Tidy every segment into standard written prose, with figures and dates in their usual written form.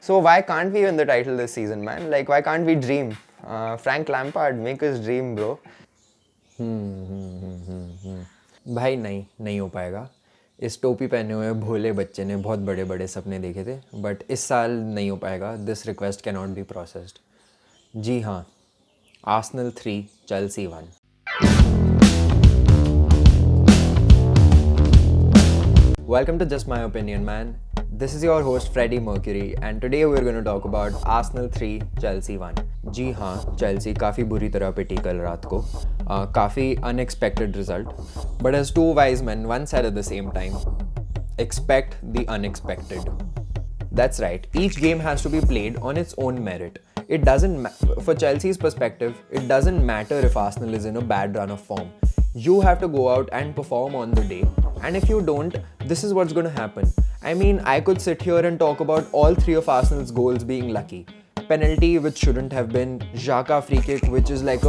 So why can't we win the title this season, man? Like, why can't we dream? Frank Lampard, make us dream, bro. भाई नहीं हो पाएगा. इस टोपी पहने हुए भोले बच्चे ने बहुत बड़े बड़े सपने देखे थे, बट इस साल नहीं हो पाएगा. This request can not be processed. जी हाँ, Arsenal 3 Chelsea 1. Welcome to Just My Opinion, man. This is your host Freddie Mercury, and today we're going to talk about Arsenal 3, Chelsea 1. जी हाँ, चेल्सी काफ़ी बुरी तरह पिटी कल रात को. काफ़ी unexpected result. But as two wise men once said at the same time, expect the unexpected. That's right. Each game has to be played on its own merit. It doesn't for Chelsea's perspective, it doesn't matter if Arsenal is in a bad run of form. You have to go out and perform on the day. And if you don't, this is what's going to happen. I mean, I could sit here and talk about all three of Arsenal's goals being lucky. Penalty which shouldn't have been, Xhaka free kick which is like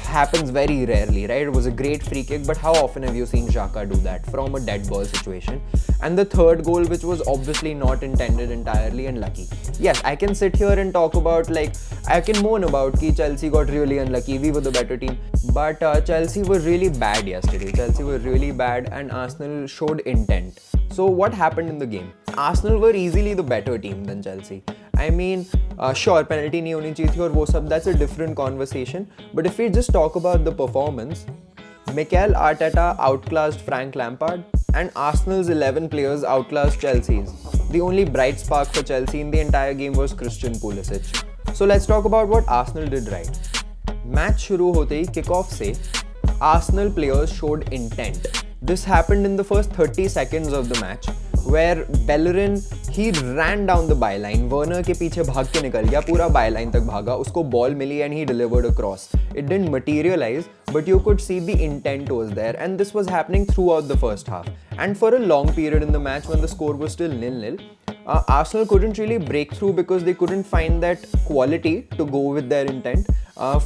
happens very rarely, right? It was a great free kick, but how often have you seen Xhaka do that from a dead ball situation? And the third goal which was obviously not intended entirely and lucky. Yes, I can sit here and talk about, like, I can moan about ki Chelsea got really unlucky, we were the better team, but Chelsea were really bad yesterday. Chelsea were really bad and Arsenal showed intent. So what happened in the game? Arsenal were easily the better team than Chelsea. I mean, sure, penalty nahi honi chahiye thi aur wo sab, that's a different conversation. But if we just talk about the performance, Mikel Arteta outclassed Frank Lampard and Arsenal's 11 players outclassed Chelsea's. The only bright spark for Chelsea in the entire game was Christian Pulisic. So let's talk about what Arsenal did right. Match shuru hote hi kickoff se Arsenal players showed intent. This happened in the first 30 seconds of the match, where Bellerin, he ran down the byline. Werner के पीछे भाग के निकल गया, पूरा byline तक भागा, उसको ball milli and he delivered a cross. It didn't materialize, but you could see the intent was there, and this was happening throughout the first half. And for a long period in the match when the score was still 0-0, Arsenal couldn't really break through because they couldn't find that quality to go with their intent.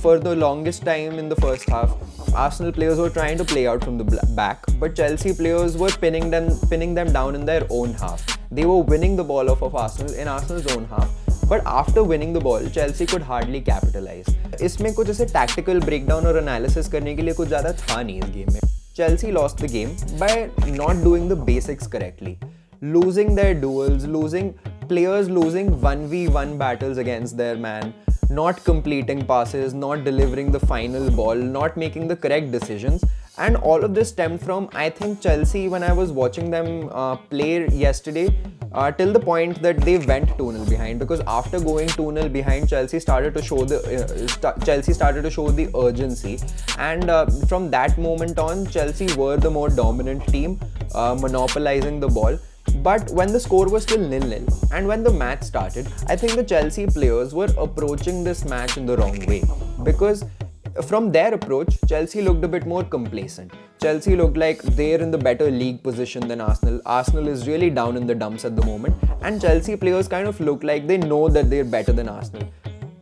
For the longest time in the first half, Arsenal players were trying to play out from the back, but Chelsea players were pinning them down in their own half. They were winning the ball off of Arsenal in Arsenal's own half, but after winning the ball, Chelsea could hardly capitalize. इसमें कुछ ऐसे tactical breakdown और analysis करने के लिए कुछ ज़्यादा था नहीं इस game में. Chelsea lost the game by not doing the basics correctly. Losing their duels, losing 1v1 battles against their man, not completing passes, not delivering the final ball, not making the correct decisions. And all of this stemmed from, I think, Chelsea, when I was watching them play yesterday, till the point that they went 2-0 behind, because after going 2-0 behind, Chelsea started to show the urgency, and from that moment on, Chelsea were the more dominant team, monopolizing the ball. But when the score was still 0-0 and when the match started, I think the Chelsea players were approaching this match in the wrong way, because from their approach, Chelsea looked a bit more complacent. Chelsea looked like they're in the better league position than Arsenal. Arsenal is really down in the dumps at the moment, and Chelsea players kind of look like they know that they're better than Arsenal.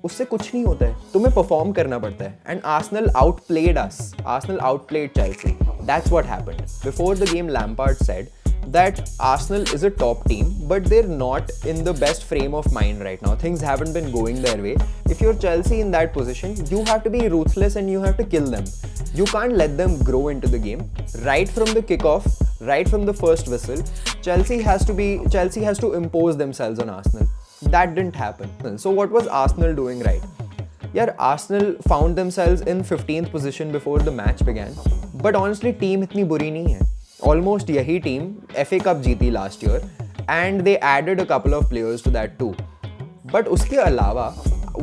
उससे कुछ नहीं होता है, तुम्हें perform करना पड़ता है. And Arsenal outplayed us. Arsenal outplayed Chelsea. That's what happened. Before the game, Lampard said that Arsenal is a top team, but they're not in the best frame of mind right now. Things haven't been going their way. If you're Chelsea in that position, you have to be ruthless and you have to kill them. You can't let them grow into the game. Right from the kickoff, right from the first whistle, Chelsea has to impose themselves on Arsenal. That didn't happen. So what was Arsenal doing right? Yeah, Arsenal found themselves in 15th position before the match began. But honestly, team इतनी बुरी नहीं है. Almost यही team FA Cup जीती last year, and they added a couple of players to that too. But उसके अलावा,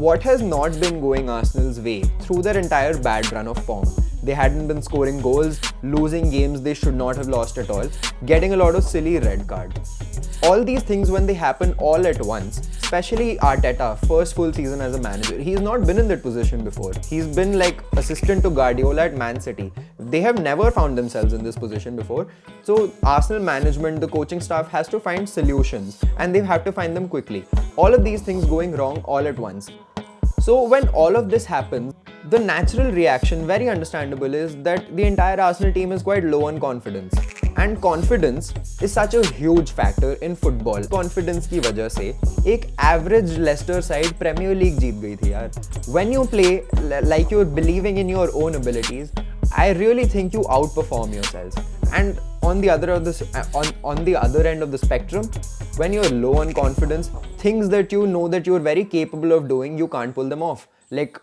what has not been going Arsenal's way through their entire bad run of form? They hadn't been scoring goals, losing games they should not have lost at all, getting a lot of silly red cards. All these things, when they happen all at once, especially Arteta, first full season as a manager, he's not been in that position before. He's been like assistant to Guardiola at Man City. They have never found themselves in this position before. So Arsenal management, the coaching staff has to find solutions, and they have to find them quickly. All of these things going wrong all at once. So when all of this happens, the natural reaction, very understandable, is that the entire Arsenal team is quite low on confidence. And confidence is such a huge factor in football. Confidence की वजह से एक average Leicester side Premier League जीत गई थी यार. When you play like you're believing in your own abilities, I really think you outperform yourselves. And on the other end of the spectrum, when you're low on confidence, things that you know that you're very capable of doing, you can't pull them off. Like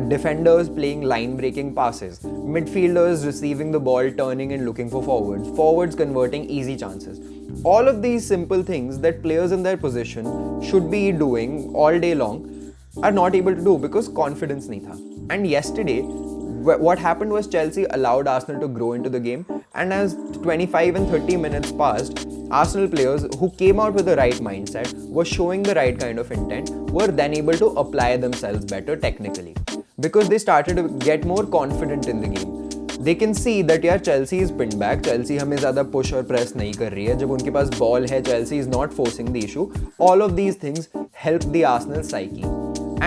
defenders playing line-breaking passes, midfielders receiving the ball, turning and looking for forwards converting easy chances. All of these simple things that players in their position should be doing all day long are not able to do because confidence nahi tha. And yesterday, what happened was Chelsea allowed Arsenal to grow into the game, and as 25 and 30 minutes passed, Arsenal players who came out with the right mindset, were showing the right kind of intent, were then able to apply themselves better technically because they started to get more confident in the game. They can see that यार Chelsea is pinned back, Chelsea हमें ज़्यादा push और press नहीं कर रही है, जब उनके पास ball है, Chelsea is not forcing the issue. All of these things helped the Arsenal psyche.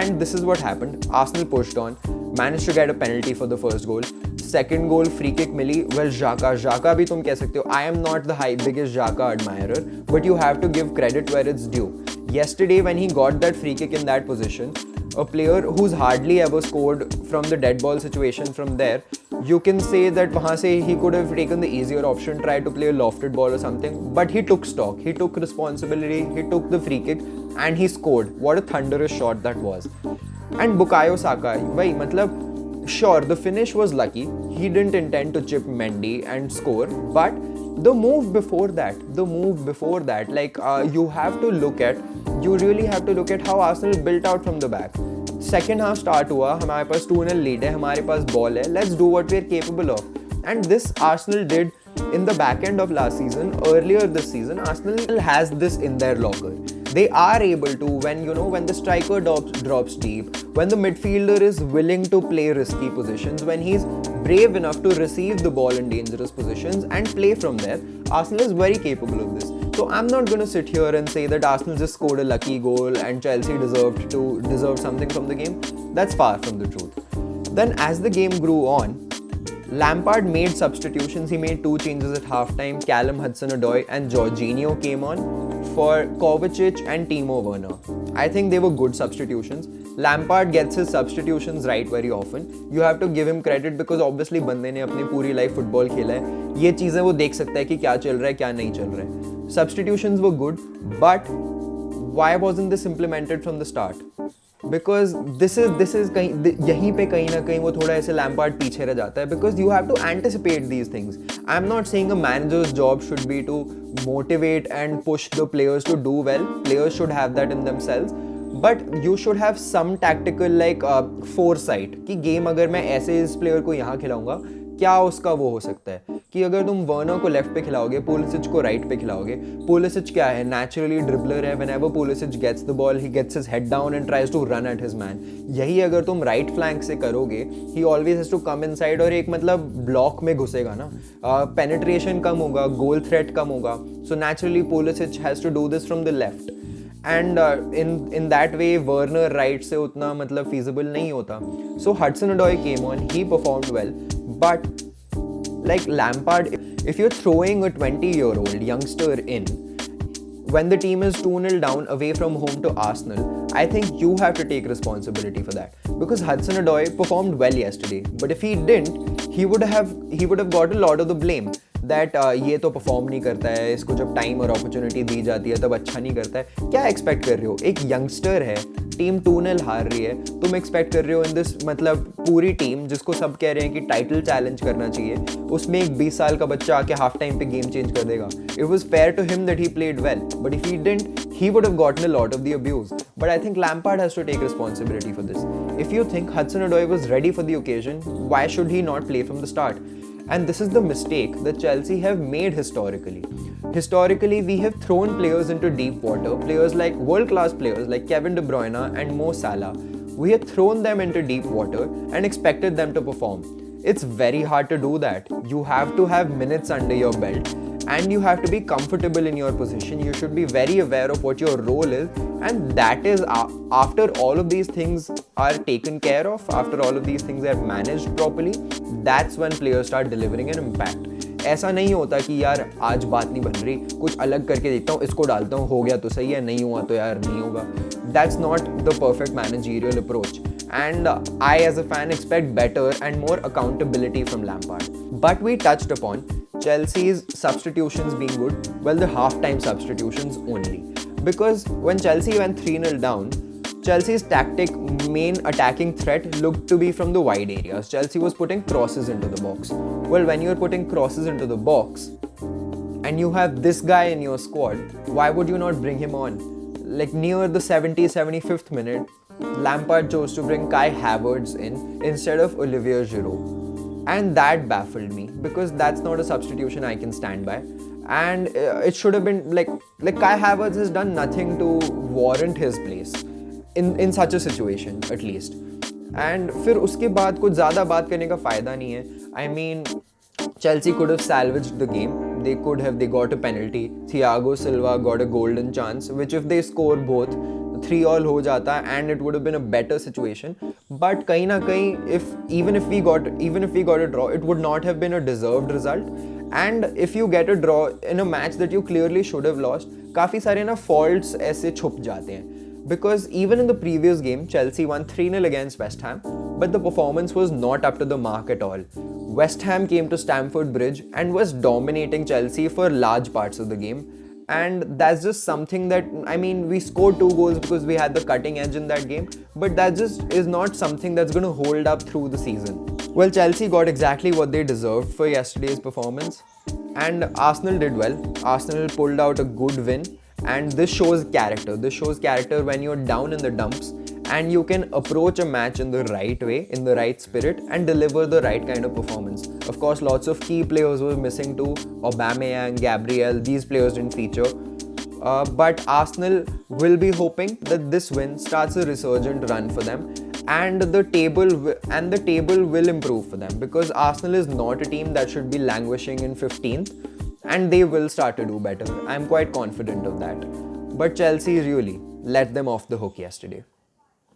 And this is what happened. Arsenal pushed on, managed to get a penalty for the first goal. Second goal, free kick milli. Well, Xhaka भी तुम कह सकते हो. I am not the biggest Xhaka admirer, but you have to give credit where it's due. Yesterday, when he got that free kick in that position, a player who's hardly ever scored from the dead ball situation from there, you can say that वहाँ से he could have taken the easier option, tried to play a lofted ball or something, but he took stock, he took responsibility, he took the free kick and he scored. What a thunderous shot that was. And Bukayo Saka, भाई मतलब sure the finish was lucky, he didn't intend to chip Mendy and score, but the move before that, like you really have to look at how Arsenal built out from the back. Second half start हुआ, हमारे पास 2-0 lead है, हमारे पास ball है, let's do what we're capable of. And this Arsenal did in the back end of last season. Earlier this season, Arsenal has this in their locker. They are able to, when the striker drops deep, when the midfielder is willing to play risky positions, when he's brave enough to receive the ball in dangerous positions and play from there, Arsenal is very capable of this. So I'm not going to sit here and say that Arsenal just scored a lucky goal and Chelsea deserved something from the game. That's far from the truth. Then as the game grew on, Lampard made substitutions. He made 2 changes at halftime. Callum Hudson-Odoi and Jorginho came on for Kovacic and Timo Werner. I think they were good substitutions. Lampard gets his substitutions right very often. You have to give him credit because obviously बंदे ने अपनी पूरी life football खेला है. ये चीज़ें वो देख सकता है कि क्या चल रहा है, क्या नहीं चल रहा है. Substitutions were good, but why wasn't this implemented from the start? Because this is यहीं पे कहीं ना कहीं वो थोड़ा ऐसे Lampard पीछे रह जाता है because you have to anticipate these things. I'm not saying a manager's job should be to motivate and push the players to do well. Players should have that in themselves. But you should have some tactical foresight कि game अगर मैं ऐसे इस player को यहाँ खिलाऊंगा क्या उसका वो हो सकता है कि अगर तुम वर्नर को लेफ्ट पे खिलाओगे, पुलिसिच को राइट पे खिलाओगे. पुलिसिच क्या है, नेचुरली ड्रिबलर है. Whenever Pulisic gets the ball, he gets his head down and tries to run at his man. यही अगर तुम राइट फ्लैंक से करोगे, he always has to come inside और एक मतलब ब्लॉक में घुसेगा ना. पेनिट्रेशन कम होगा, गोल थ्रेट कम होगा. So naturally Pulisic has to do this from the left. And in that way, Werner right से उतना मतलब feasible नहीं होता. So Hudson-Odoi came on, he performed well, but like Lampard, if you're throwing a 20-year-old youngster in when the team is 2-0 down away from home to Arsenal, I think you have to take responsibility for that because Hudson-Odoi performed well yesterday, but if he didn't, he would have got a lot of the blame. That ये तो perform नहीं करता है, इसको जब time और opportunity दी जाती है तब अच्छा नहीं करता है. क्या एक्सपेक्ट कर रहे हो, एक यंगस्टर है, टीम 2-0 हार रही है, तुम एक्सपेक्ट कर रहे हो इन दिस मतलब पूरी टीम जिसको सब कह रहे हैं कि टाइटल चैलेंज करना चाहिए, उसमें एक 20 साल का बच्चा आके हाफ टाइम पे गेम चेंज कर देगा. It was fair to him that he played well, but if he didn't, he would have gotten a lot of the abuse. But I think Lampard has to take responsibility for this. If you think Hudson-Odoi was ready for the occasion, why should he not play from the start? And this is the mistake that Chelsea have made historically. Historically, we have thrown players into deep water, players like world-class players like Kevin De Bruyne and Mo Salah. We have thrown them into deep water and expected them to perform. It's very hard to do that. You have to have minutes under your belt and you have to be comfortable in your position. You should be very aware of what your role is, and that is after all of these things are taken care of, after all of these things are managed properly, that's when players start delivering an impact. ऐसा नहीं होता कि यार आज बात नहीं बन रही, कुछ अलग करके देखता हूँ, इसको डालता हूँ, हो गया तो सही है, नहीं हुआ तो यार नहीं होगा. That's not the perfect managerial approach. And I as a fan expect better and more accountability from Lampard. But we touched upon Chelsea's substitutions being good, well, the half-time substitutions only. Because when Chelsea went 3-0 down, Chelsea's main attacking threat looked to be from the wide areas. Chelsea was putting crosses into the box. Well, when you're putting crosses into the box and you have this guy in your squad, why would you not bring him on? Like near the 75th minute, Lampard chose to bring Kai Havertz in instead of Olivier Giroud. And that baffled me because that's not a substitution I can stand by. And it should have been like Kai Havertz has done nothing to warrant his place in such a situation at least. And फिर उसके बाद कुछ ज़्यादा बात करने का फ़ायदा नहीं है. I mean, Chelsea could have salvaged the game. They got a penalty. Thiago Silva got a golden chance, which if they score both, 3-3 हो जाता and it would have been a better situation. But कहीं ना कहीं, even if we got a draw, it would not have been a deserved result. And if you get a draw in a match that you clearly should have lost, काफ़ी सारे ना faults ऐसे छुप जाते हैं. Because even in the previous game, Chelsea won 3-0 against West Ham, but the performance was not up to the mark at all. West Ham came to Stamford Bridge and was dominating Chelsea for large parts of the game. And that's just something that, I mean, we scored 2 goals because we had the cutting edge in that game, but that just is not something that's going to hold up through the season. Well, Chelsea got exactly what they deserved for yesterday's performance, and Arsenal did well. Arsenal pulled out a good win, and this shows character. This shows character when you're down in the dumps and you can approach a match in the right way, in the right spirit, and deliver the right kind of performance. Of course, lots of key players were missing too. Aubameyang, Gabriel, these players didn't feature. But Arsenal will be hoping that this win starts a resurgent run for them, and the table will improve for them, because Arsenal is not a team that should be languishing in 15th, and they will start to do better. I'm quite confident of that. But Chelsea really let them off the hook yesterday.